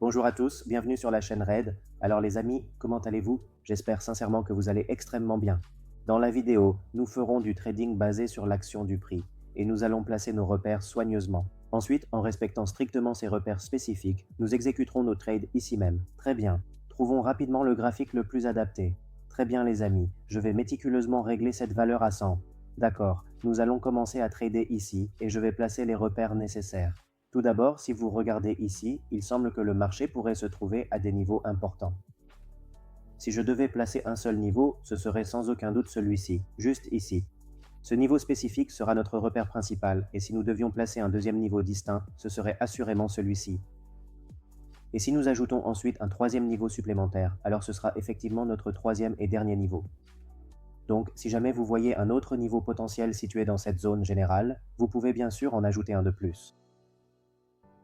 Bonjour à tous, bienvenue sur la chaîne RAID. Alors les amis, comment allez-vous? J'espère sincèrement que vous allez extrêmement bien. Dans la vidéo, nous ferons du trading basé sur l'action du prix et nous allons placer nos repères soigneusement. Ensuite, en respectant strictement ces repères spécifiques, nous exécuterons nos trades ici même. Très bien. Trouvons rapidement le graphique le plus adapté. Très bien les amis, je vais méticuleusement régler cette valeur à 100. D'accord, nous allons commencer à trader ici et je vais placer les repères nécessaires. Tout d'abord, si vous regardez ici, il semble que le marché pourrait se trouver à des niveaux importants. Si je devais placer un seul niveau, ce serait sans aucun doute celui-ci, juste ici. Ce niveau spécifique sera notre repère principal, et si nous devions placer un deuxième niveau distinct, ce serait assurément celui-ci. Et si nous ajoutons ensuite un troisième niveau supplémentaire, alors ce sera effectivement notre troisième et dernier niveau. Donc, si jamais vous voyez un autre niveau potentiel situé dans cette zone générale, vous pouvez bien sûr en ajouter un de plus.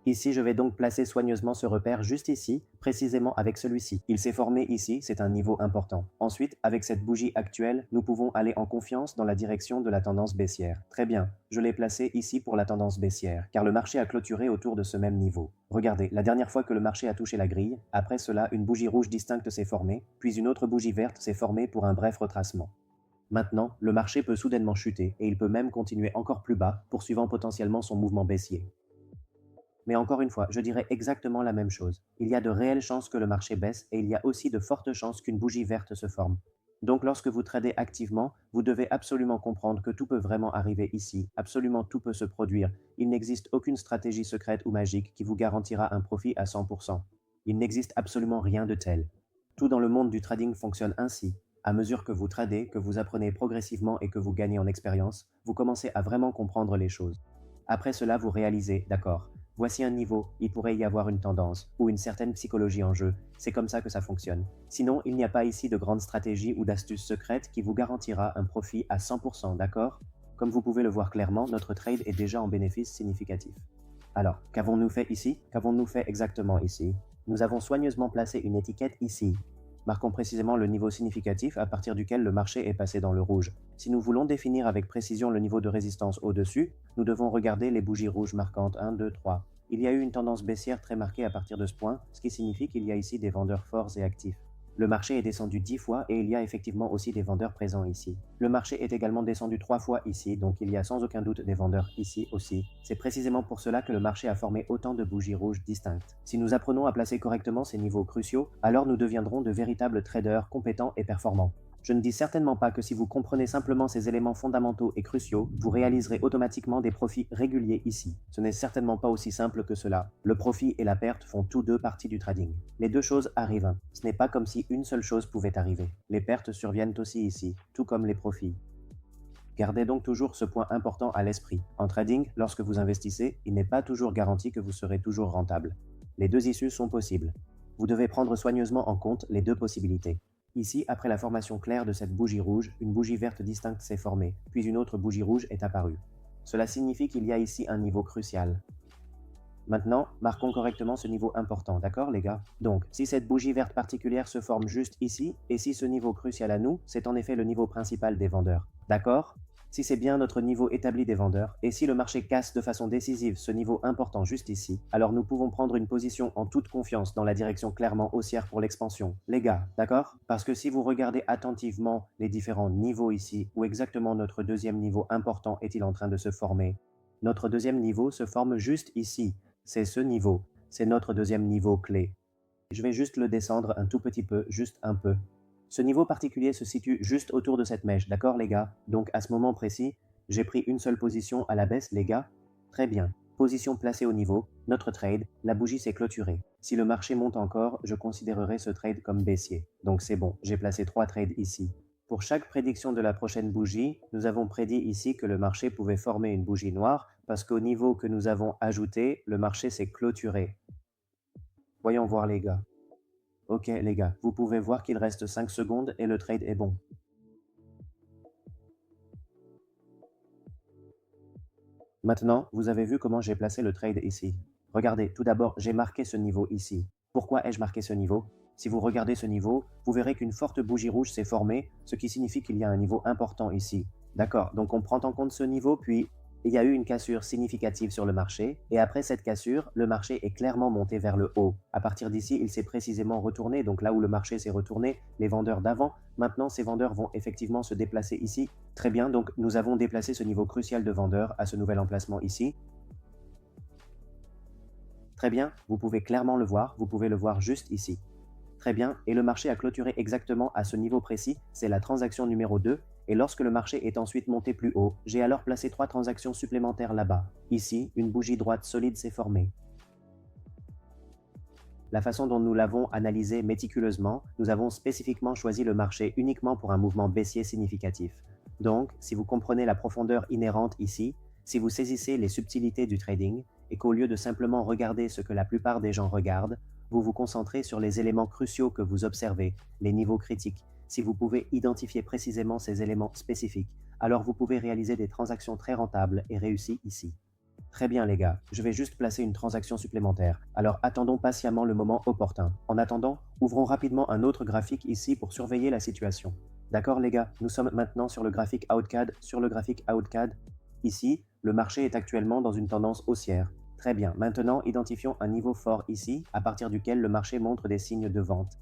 Ici, je vais donc placer soigneusement ce repère juste ici, précisément avec celui-ci. Il s'est formé ici, c'est un niveau important. Ensuite, avec cette bougie actuelle, nous pouvons aller en confiance dans la direction de la tendance baissière. Très bien, je l'ai placé ici pour la tendance baissière, car le marché a clôturé autour de ce même niveau. Regardez, la dernière fois que le marché a touché la grille, après cela, une bougie rouge distincte s'est formée, puis une autre bougie verte s'est formée pour un bref retracement. Maintenant, le marché peut soudainement chuter, et il peut même continuer encore plus bas, poursuivant potentiellement son mouvement baissier. Mais encore une fois, je dirais exactement la même chose. Il y a de réelles chances que le marché baisse et il y a aussi de fortes chances qu'une bougie verte se forme. Donc lorsque vous tradez activement, vous devez absolument comprendre que tout peut vraiment arriver ici, absolument tout peut se produire. Il n'existe aucune stratégie secrète ou magique qui vous garantira un profit à 100%. Il n'existe absolument rien de tel. Tout dans le monde du trading fonctionne ainsi. À mesure que vous tradez, que vous apprenez progressivement et que vous gagnez en expérience, vous commencez à vraiment comprendre les choses. Après cela, vous réalisez, d'accord, voici un niveau, il pourrait y avoir une tendance, ou une certaine psychologie en jeu, c'est comme ça que ça fonctionne. Sinon, il n'y a pas ici de grande stratégie ou d'astuce secrète qui vous garantira un profit à 100%, d'accord? Comme vous pouvez le voir clairement, notre trade est déjà en bénéfice significatif. Alors, qu'avons-nous fait ici? Qu'avons-nous fait exactement ici? Nous avons soigneusement placé une étiquette ici. Marquons précisément le niveau significatif à partir duquel le marché est passé dans le rouge. Si nous voulons définir avec précision le niveau de résistance au-dessus, nous devons regarder les bougies rouges marquantes 1, 2, 3. Il y a eu une tendance baissière très marquée à partir de ce point, ce qui signifie qu'il y a ici des vendeurs forts et actifs. Le marché est descendu 10 fois et il y a effectivement aussi des vendeurs présents ici. Le marché est également descendu 3 fois ici, donc il y a sans aucun doute des vendeurs ici aussi. C'est précisément pour cela que le marché a formé autant de bougies rouges distinctes. Si nous apprenons à placer correctement ces niveaux cruciaux, alors nous deviendrons de véritables traders compétents et performants. Je ne dis certainement pas que si vous comprenez simplement ces éléments fondamentaux et cruciaux, vous réaliserez automatiquement des profits réguliers ici. Ce n'est certainement pas aussi simple que cela. Le profit et la perte font tous deux partie du trading. Les deux choses arrivent. Ce n'est pas comme si une seule chose pouvait arriver. Les pertes surviennent aussi ici, tout comme les profits. Gardez donc toujours ce point important à l'esprit. En trading, lorsque vous investissez, il n'est pas toujours garanti que vous serez toujours rentable. Les deux issues sont possibles. Vous devez prendre soigneusement en compte les deux possibilités. Ici, après la formation claire de cette bougie rouge, une bougie verte distincte s'est formée, puis une autre bougie rouge est apparue. Cela signifie qu'il y a ici un niveau crucial. Maintenant, marquons correctement ce niveau important, d'accord les gars? Donc, si cette bougie verte particulière se forme juste ici, et si ce niveau crucial à nous, c'est en effet le niveau principal des vendeurs, d'accord? Si c'est bien notre niveau établi des vendeurs, et si le marché casse de façon décisive ce niveau important juste ici, alors nous pouvons prendre une position en toute confiance dans la direction clairement haussière pour l'expansion. Les gars, d'accord? Parce que si vous regardez attentivement les différents niveaux ici, où exactement notre deuxième niveau important est-il en train de se former? Notre deuxième niveau se forme juste ici. C'est ce niveau. C'est notre deuxième niveau clé. Je vais juste le descendre un tout petit peu, juste un peu. Ce niveau particulier se situe juste autour de cette mèche, d'accord les gars? Donc à ce moment précis, j'ai pris une seule position à la baisse les gars? Très bien. Position placée au niveau, notre trade, la bougie s'est clôturée. Si le marché monte encore, je considérerai ce trade comme baissier. Donc c'est bon, j'ai placé 3 trades ici. Pour chaque prédiction de la prochaine bougie, nous avons prédit ici que le marché pouvait former une bougie noire parce qu'au niveau que nous avons ajouté, le marché s'est clôturé. Voyons voir les gars. Ok les gars, vous pouvez voir qu'il reste 5 secondes et le trade est bon. Maintenant, vous avez vu comment j'ai placé le trade ici. Regardez, tout d'abord, j'ai marqué ce niveau ici. Pourquoi ai-je marqué ce niveau? Si vous regardez ce niveau, vous verrez qu'une forte bougie rouge s'est formée, ce qui signifie qu'il y a un niveau important ici. D'accord, donc on prend en compte ce niveau, puis Il y a eu une cassure significative sur le marché, et après cette cassure, le marché est clairement monté vers le haut. À partir d'ici, il s'est précisément retourné, donc là où le marché s'est retourné, les vendeurs d'avant, maintenant ces vendeurs vont effectivement se déplacer ici. Très bien, donc nous avons déplacé ce niveau crucial de vendeurs à ce nouvel emplacement ici. Très bien, vous pouvez clairement le voir, vous pouvez le voir juste ici. Très bien, et le marché a clôturé exactement à ce niveau précis, c'est la transaction numéro 2, et lorsque le marché est ensuite monté plus haut, j'ai alors placé 3 transactions supplémentaires là-bas. Ici, une bougie droite solide s'est formée. La façon dont nous l'avons analysé méticuleusement, nous avons spécifiquement choisi le marché uniquement pour un mouvement baissier significatif. Donc, si vous comprenez la profondeur inhérente ici, si vous saisissez les subtilités du trading, et qu'au lieu de simplement regarder ce que la plupart des gens regardent, vous vous concentrez sur les éléments cruciaux que vous observez, les niveaux critiques, si vous pouvez identifier précisément ces éléments spécifiques, alors vous pouvez réaliser des transactions très rentables et réussies ici. Très bien les gars, je vais juste placer une transaction supplémentaire, alors attendons patiemment le moment opportun. En attendant, ouvrons rapidement un autre graphique ici pour surveiller la situation. D'accord les gars, nous sommes maintenant sur le graphique Outcad. Sur le graphique Outcad, ici, le marché est actuellement dans une tendance haussière. Très bien, maintenant identifions un niveau fort ici, à partir duquel le marché montre des signes de vente.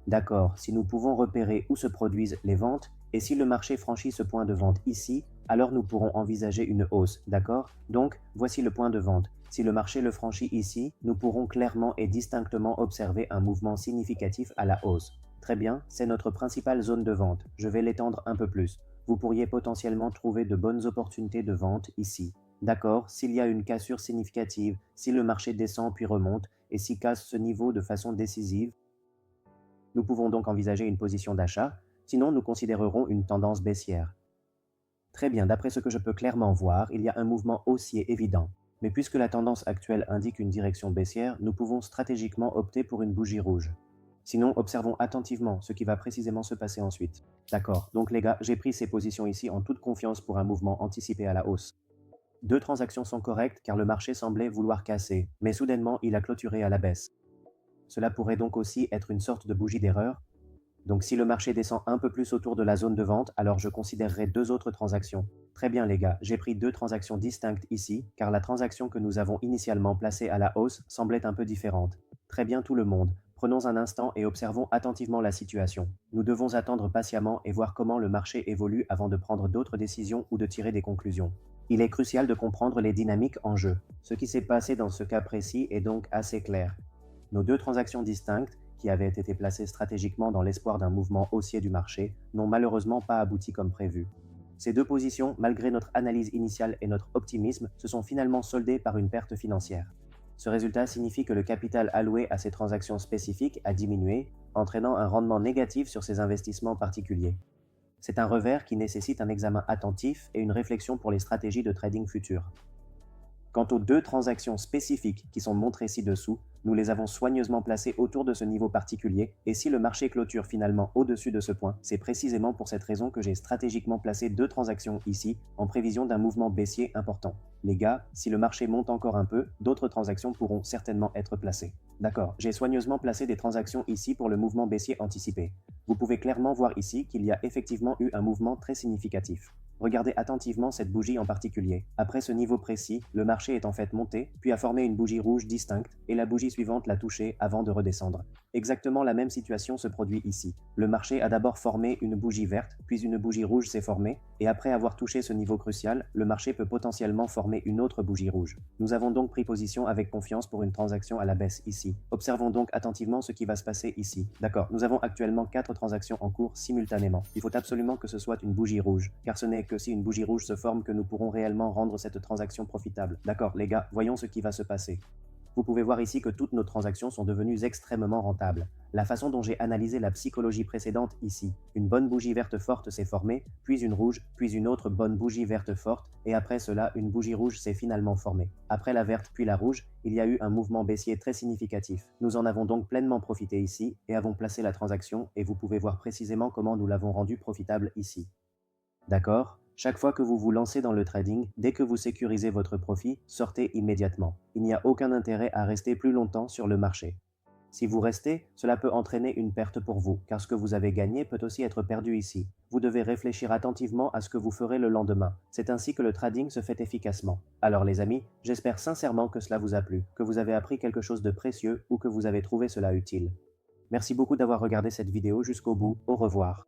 D'accord, si nous pouvons repérer où se produisent les ventes, et si le marché franchit ce point de vente ici, alors nous pourrons envisager une hausse, d'accord? Donc, voici le point de vente. Si le marché le franchit ici, nous pourrons clairement et distinctement observer un mouvement significatif à la hausse. Très bien, c'est notre principale zone de vente. Je vais l'étendre un peu plus. Vous pourriez potentiellement trouver de bonnes opportunités de vente ici. D'accord, s'il y a une cassure significative, si le marché descend puis remonte, et s'il casse ce niveau de façon décisive, nous pouvons donc envisager une position d'achat, sinon nous considérerons une tendance baissière. Très bien, d'après ce que je peux clairement voir, il y a un mouvement haussier évident. Mais puisque la tendance actuelle indique une direction baissière, nous pouvons stratégiquement opter pour une bougie rouge. Sinon, observons attentivement ce qui va précisément se passer ensuite. D'accord, donc les gars, j'ai pris ces positions ici en toute confiance pour un mouvement anticipé à la hausse. Deux transactions sont correctes car le marché semblait vouloir casser, mais soudainement il a clôturé à la baisse. Cela pourrait donc aussi être une sorte de bougie d'erreur. Donc si le marché descend un peu plus autour de la zone de vente, alors je considérerai deux autres transactions. Très bien les gars, j'ai pris deux transactions distinctes ici, car la transaction que nous avons initialement placée à la hausse semblait un peu différente. Très bien tout le monde, prenons un instant et observons attentivement la situation. Nous devons attendre patiemment et voir comment le marché évolue avant de prendre d'autres décisions ou de tirer des conclusions. Il est crucial de comprendre les dynamiques en jeu. Ce qui s'est passé dans ce cas précis est donc assez clair. Nos deux transactions distinctes, qui avaient été placées stratégiquement dans l'espoir d'un mouvement haussier du marché, n'ont malheureusement pas abouti comme prévu. Ces deux positions, malgré notre analyse initiale et notre optimisme, se sont finalement soldées par une perte financière. Ce résultat signifie que le capital alloué à ces transactions spécifiques a diminué, entraînant un rendement négatif sur ces investissements particuliers. C'est un revers qui nécessite un examen attentif et une réflexion pour les stratégies de trading futures. Quant aux deux transactions spécifiques qui sont montrées ci-dessous, nous les avons soigneusement placées autour de ce niveau particulier, et si le marché clôture finalement au-dessus de ce point, c'est précisément pour cette raison que j'ai stratégiquement placé deux transactions ici, en prévision d'un mouvement baissier important. Les gars, si le marché monte encore un peu, d'autres transactions pourront certainement être placées. D'accord, j'ai soigneusement placé des transactions ici pour le mouvement baissier anticipé. Vous pouvez clairement voir ici qu'il y a effectivement eu un mouvement très significatif. Regardez attentivement cette bougie en particulier. Après ce niveau précis, le marché est en fait monté, puis a formé une bougie rouge distincte, et la bougie suivante l'a touchée avant de redescendre. Exactement la même situation se produit ici. Le marché a d'abord formé une bougie verte, puis une bougie rouge s'est formée, et après avoir touché ce niveau crucial, le marché peut potentiellement former une autre bougie rouge. Nous avons donc pris position avec confiance pour une transaction à la baisse ici. Observons donc attentivement ce qui va se passer ici. D'accord, nous avons actuellement 4 transactions en cours simultanément. Il faut absolument que ce soit une bougie rouge, car ce n'est que si une bougie rouge se forme que nous pourrons réellement rendre cette transaction profitable. D'accord, les gars, voyons ce qui va se passer. Vous pouvez voir ici que toutes nos transactions sont devenues extrêmement rentables. La façon dont j'ai analysé la psychologie précédente ici, une bonne bougie verte forte s'est formée, puis une rouge, puis une autre bonne bougie verte forte, et après cela, une bougie rouge s'est finalement formée. Après la verte puis la rouge, il y a eu un mouvement baissier très significatif. Nous en avons donc pleinement profité ici, et avons placé la transaction, et vous pouvez voir précisément comment nous l'avons rendue profitable ici. D'accord? Chaque fois que vous vous lancez dans le trading, dès que vous sécurisez votre profit, sortez immédiatement. Il n'y a aucun intérêt à rester plus longtemps sur le marché. Si vous restez, cela peut entraîner une perte pour vous, car ce que vous avez gagné peut aussi être perdu ici. Vous devez réfléchir attentivement à ce que vous ferez le lendemain. C'est ainsi que le trading se fait efficacement. Alors les amis, j'espère sincèrement que cela vous a plu, que vous avez appris quelque chose de précieux ou que vous avez trouvé cela utile. Merci beaucoup d'avoir regardé cette vidéo jusqu'au bout. Au revoir.